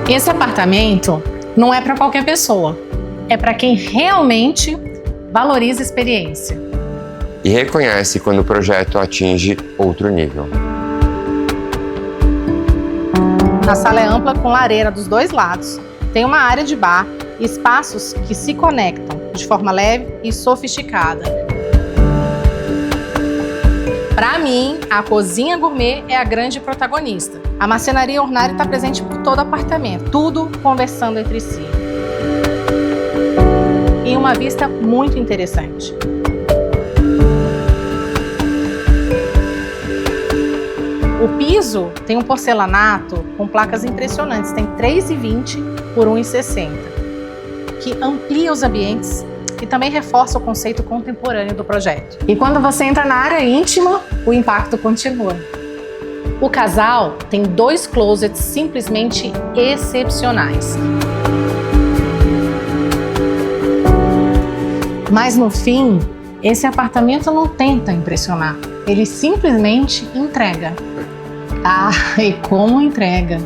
Esse apartamento não é para qualquer pessoa, é para quem realmente valoriza a experiência. E reconhece quando o projeto atinge outro nível. A sala é ampla com lareira dos dois lados, tem uma área de bar e espaços que se conectam de forma leve e sofisticada. Para mim, a cozinha gourmet é a grande protagonista. A marcenaria ornada está presente por todo o apartamento, tudo conversando entre si. E uma vista muito interessante. O piso tem um porcelanato com placas impressionantes, tem 3,20 por 1,60, que amplia os ambientes e também reforça o conceito contemporâneo do projeto. E quando você entra na área íntima, o impacto continua. O casal tem 2 closets simplesmente excepcionais. Mas no fim, esse apartamento não tenta impressionar, ele simplesmente entrega. Ah, e como entrega!